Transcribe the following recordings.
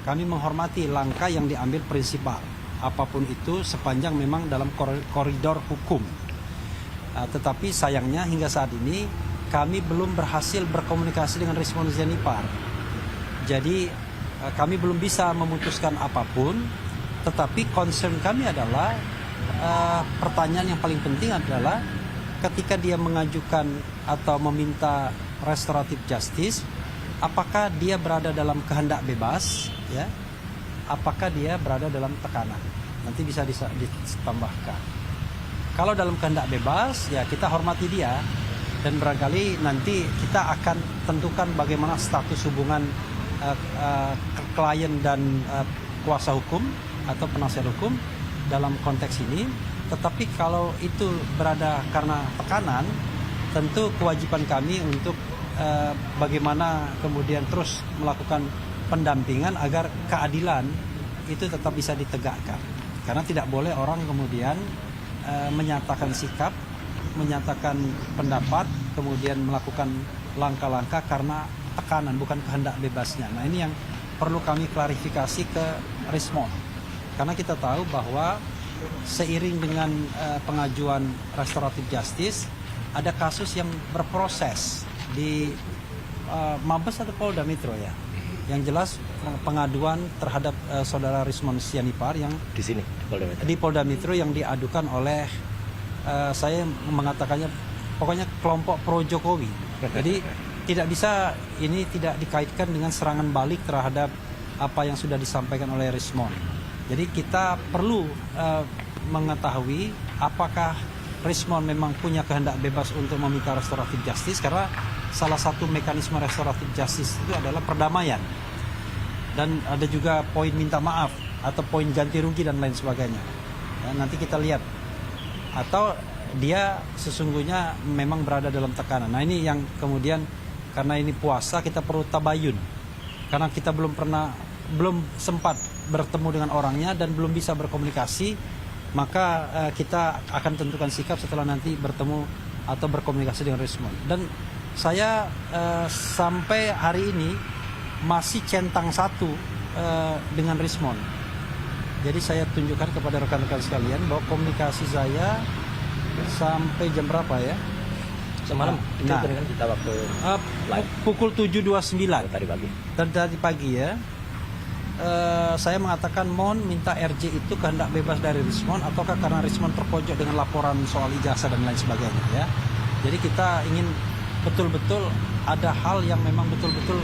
kami menghormati langkah yang diambil prinsipal, apapun itu sepanjang memang dalam koridor hukum. Tetapi sayangnya hingga saat ini kami belum berhasil berkomunikasi dengan Rismon Sianipar. Jadi kami belum bisa memutuskan apapun, tetapi concern kami adalah pertanyaan yang paling penting adalah ketika dia mengajukan atau meminta restoratif justice, apakah dia berada dalam kehendak bebas, ya? Apakah dia berada dalam tekanan? Nanti bisa ditambahkan. Kalau dalam kehendak bebas, ya kita hormati dia, dan barangkali nanti kita akan tentukan bagaimana status hubungan klien dan kuasa hukum atau penasihat hukum dalam konteks ini. Tetapi kalau itu berada karena tekanan, tentu kewajiban kami untuk bagaimana kemudian terus melakukan pendampingan agar keadilan itu tetap bisa ditegakkan. Karena tidak boleh orang kemudian menyatakan sikap, menyatakan pendapat, kemudian melakukan langkah-langkah karena tekanan, bukan kehendak bebasnya. Nah, ini yang perlu kami klarifikasi ke Rismon. Karena kita tahu bahwa seiring dengan pengajuan restoratif justice, ada kasus yang berproses di Mabes atau Polda Metro ya. Yang jelas pengaduan terhadap saudara Rismon Sianipar yang di sini di Polda Metro yang diadukan oleh saya mengatakannya pokoknya kelompok pro Jokowi. Jadi tidak bisa, ini tidak dikaitkan dengan serangan balik terhadap apa yang sudah disampaikan oleh Rismon. Jadi kita perlu mengetahui apakah Rismon memang punya kehendak bebas untuk meminta restoratif justice, karena salah satu mekanisme restoratif justice itu adalah perdamaian. Dan ada juga poin minta maaf atau poin ganti rugi dan lain sebagainya. Ya, nanti kita lihat. Atau dia sesungguhnya memang berada dalam tekanan. Nah, ini yang kemudian karena ini puasa kita perlu tabayun. Karena kita belum sempat bertemu dengan orangnya dan belum bisa berkomunikasi, maka kita akan tentukan sikap setelah nanti bertemu atau berkomunikasi dengan Rismon. Dan saya sampai hari ini masih centang satu dengan Rismon. Jadi saya tunjukkan kepada rekan-rekan sekalian bahwa komunikasi saya sampai jam berapa ya? Semalam kita waktu live pukul 7.29 tadi pagi ya. Saya mengatakan mohon minta RJ itu kehendak bebas dari Rismon ataukah karena Rismon terpojok dengan laporan soal ijazah dan lain sebagainya ya. Jadi kita ingin betul-betul ada hal yang memang betul-betul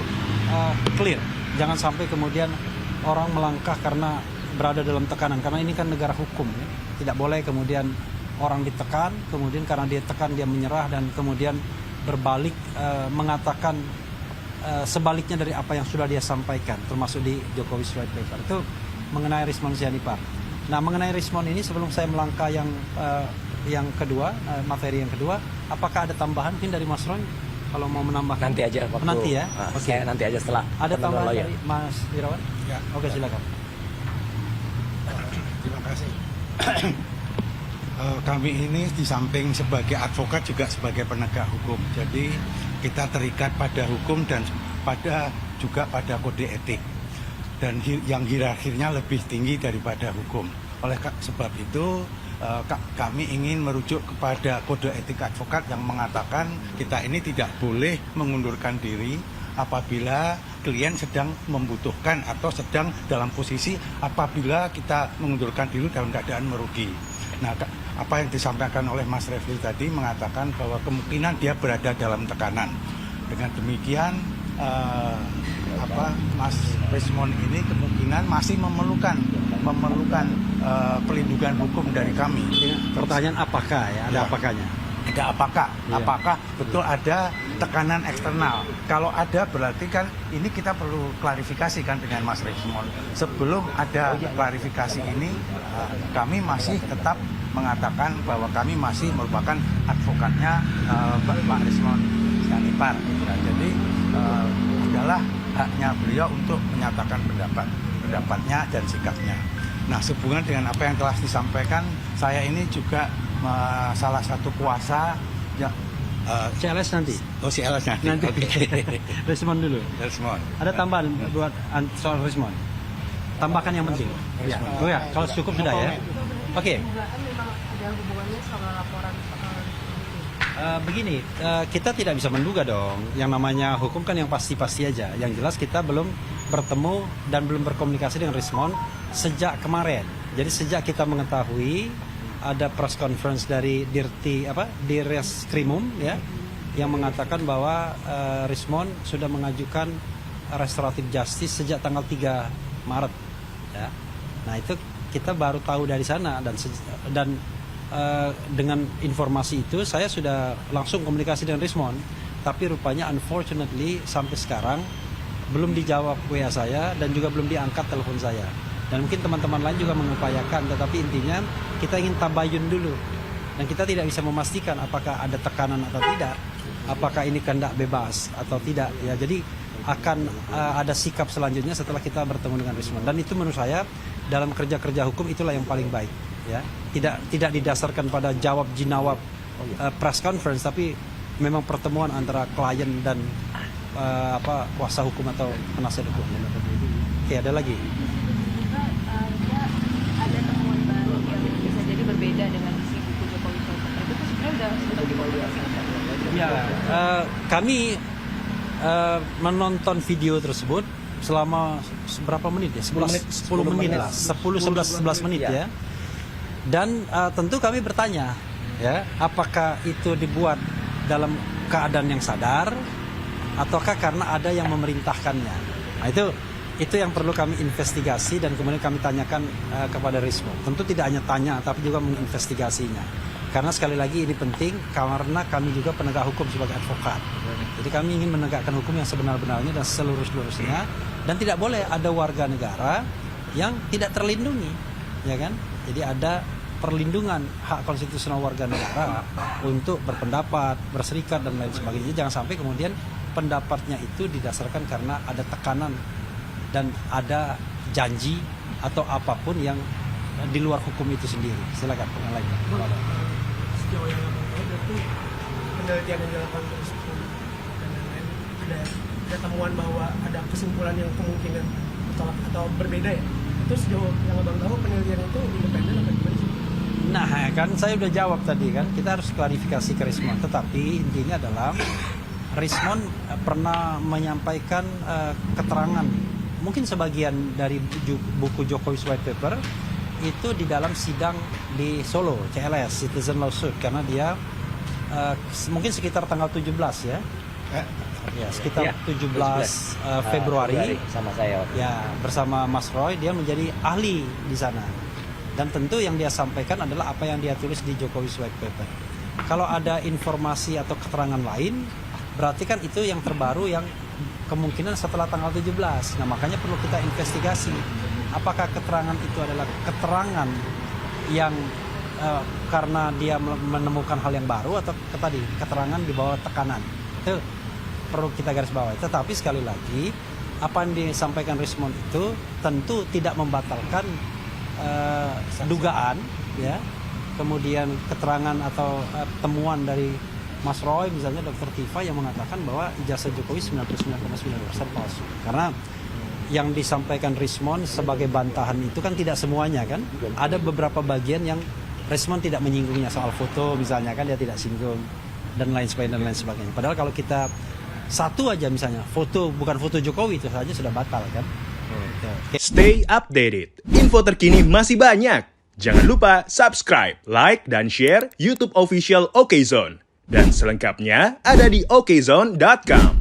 clear. Jangan sampai kemudian orang melangkah karena berada dalam tekanan, karena ini kan negara hukum ya. Tidak boleh kemudian orang ditekan, kemudian karena dia tekan dia menyerah dan kemudian berbalik mengatakan sebaliknya dari apa yang sudah dia sampaikan, termasuk di Jokowi White Paper. Itu mengenai Rismon Sianipar. Nah, mengenai Rismon ini sebelum saya melangkah yang kedua, materi yang kedua, apakah ada tambahan mungkin dari Mas Ron kalau mau menambahkan? Nanti aja waktu, nanti ya. Oke. Nanti aja setelah. Ada tambahan dari Mas Irawan? Ya. Oke, silakan. Terima kasih. Kami ini di samping sebagai advokat juga sebagai penegak hukum. Jadi kita terikat pada hukum dan juga pada kode etik. Dan yang hierarkinya lebih tinggi daripada hukum. Oleh sebab itu kami ingin merujuk kepada kode etik advokat yang mengatakan kita ini tidak boleh mengundurkan diri apabila klien sedang membutuhkan atau sedang dalam posisi apabila kita mengundurkan diri dalam keadaan merugi. Nah, apa yang disampaikan oleh Mas Refli tadi mengatakan bahwa kemungkinan dia berada dalam tekanan. Dengan demikian, Mas Rismon ini kemungkinan masih memerlukan pelindungan hukum dari kami. Pertanyaan apakah ya? Ada apakahnya? Ada apakah betul ada tekanan eksternal? Kalau ada berarti kan ini kita perlu klarifikasi kan dengan Mas Rismon. Sebelum ada klarifikasi ini, kami masih tetap mengatakan bahwa kami masih merupakan advokatnya Pak Rismon Sianipar. Jadi adalah haknya beliau untuk menyatakan pendapatnya dan sikapnya. Nah, sehubungan dengan apa yang telah disampaikan, saya ini juga salah satu kuasa ya, CLS nanti. Oh, CLS nanti. Okay. Rismon dulu. Rismon. Ada tambahan buat soal Rismon? tambahkan yang penting. Ya. Oh ya, kalau cukup sudah ya. Oke. Dugaan memang ada hubungannya sama laporan soal Begini, kita tidak bisa menduga dong. Yang namanya hukum kan yang pasti-pasti aja. Yang jelas kita belum bertemu dan belum berkomunikasi dengan Rismond sejak kemarin. Jadi sejak kita mengetahui ada press conference dari Direskrimum ya, yang mengatakan bahwa Rismond sudah mengajukan restoratif justice sejak tanggal 3 Maret. Ya. Nah itu kita baru tahu dari sana dan dengan informasi itu saya sudah langsung komunikasi dengan Rismond, tapi rupanya unfortunately sampai sekarang belum dijawab WA saya dan juga belum diangkat telepon saya. Dan mungkin teman-teman lain juga mengupayakan, tetapi intinya kita ingin tabayun dulu dan kita tidak bisa memastikan apakah ada tekanan atau tidak, apakah ini kehendak bebas atau tidak. Ya, jadi akan ada sikap selanjutnya setelah kita bertemu dengan Rismond, dan itu menurut saya dalam kerja-kerja hukum itulah yang paling baik. Ya, tidak didasarkan pada jawab jinawab press conference, tapi memang pertemuan antara klien dan kuasa hukum atau penasihat hukum. Oke, ada lagi. juga dia ada temuan baru yang bisa jadi berbeda dengan isi buku Jokowi Soal Paper. Itu sebenarnya sudah dikomunikasikan. Ya, kami menonton video tersebut selama berapa menit ya? 10 menit lah, 10-11 menit ya. Dan tentu kami bertanya, ya, apakah itu dibuat dalam keadaan yang sadar, ataukah karena ada yang memerintahkannya? Nah, itu yang perlu kami investigasi dan kemudian kami tanyakan kepada Rismond. Tentu tidak hanya tanya, tapi juga menginvestigasinya. Karena sekali lagi ini penting karena kami juga penegak hukum sebagai advokat. Jadi kami ingin menegakkan hukum yang sebenar-benarnya dan seluruh-seluruhnya, dan tidak boleh ada warga negara yang tidak terlindungi, ya kan? Jadi ada perlindungan hak konstitusional warga negara untuk berpendapat, berserikat dan lain sebagainya. Jangan sampai kemudian pendapatnya itu didasarkan karena ada tekanan dan ada janji atau apapun yang di luar hukum itu sendiri. Silakan yang lainnya. Sejauh yang berarti penelitian yang dilakukan oleh Rismond dan lain-lain ada temuan bahwa ada kesimpulan yang kemungkinan atau berbeda ya. Itu sejauh yang abang tahu penelitian itu independen atau gimana sih? Nah kan saya udah jawab tadi kan, kita harus klarifikasi ke Rismond. Tetapi intinya adalah Rismond pernah menyampaikan keterangan, mungkin sebagian dari buku Jokowi's White Paper itu di dalam sidang di Solo, CLS, Citizen Lawsuit, karena dia mungkin sekitar tanggal 17 ya. Ya, sekitar 17 Februari sama saya. Ya, bersama Mas Roy dia menjadi ahli di sana. Dan tentu yang dia sampaikan adalah apa yang dia tulis di Jokowi's White Paper. Kalau ada informasi atau keterangan lain, berarti kan itu yang terbaru yang kemungkinan setelah tanggal 17. Nah, makanya perlu kita investigasi. Apakah keterangan itu adalah keterangan yang karena dia menemukan hal yang baru, atau tadi keterangan di bawah tekanan. Itu perlu kita garis bawahi. Tetapi sekali lagi, apa yang disampaikan Rismond itu tentu tidak membatalkan dugaan, ya, kemudian keterangan atau temuan dari Mas Roy, misalnya Dr. Tifa, yang mengatakan bahwa ijazah Jokowi 99,9% palsu. Karena yang disampaikan Rismond sebagai bantahan itu kan tidak semuanya kan. Ada beberapa bagian yang Rismond tidak menyinggungnya, soal foto misalnya kan dia tidak singgung dan lain sebagainya. Padahal kalau kita satu aja misalnya foto bukan foto Jokowi, itu saja sudah batal kan. Stay updated. Info terkini masih banyak. Jangan lupa subscribe, like, dan share YouTube official OKZone. Dan selengkapnya ada di okezone.com.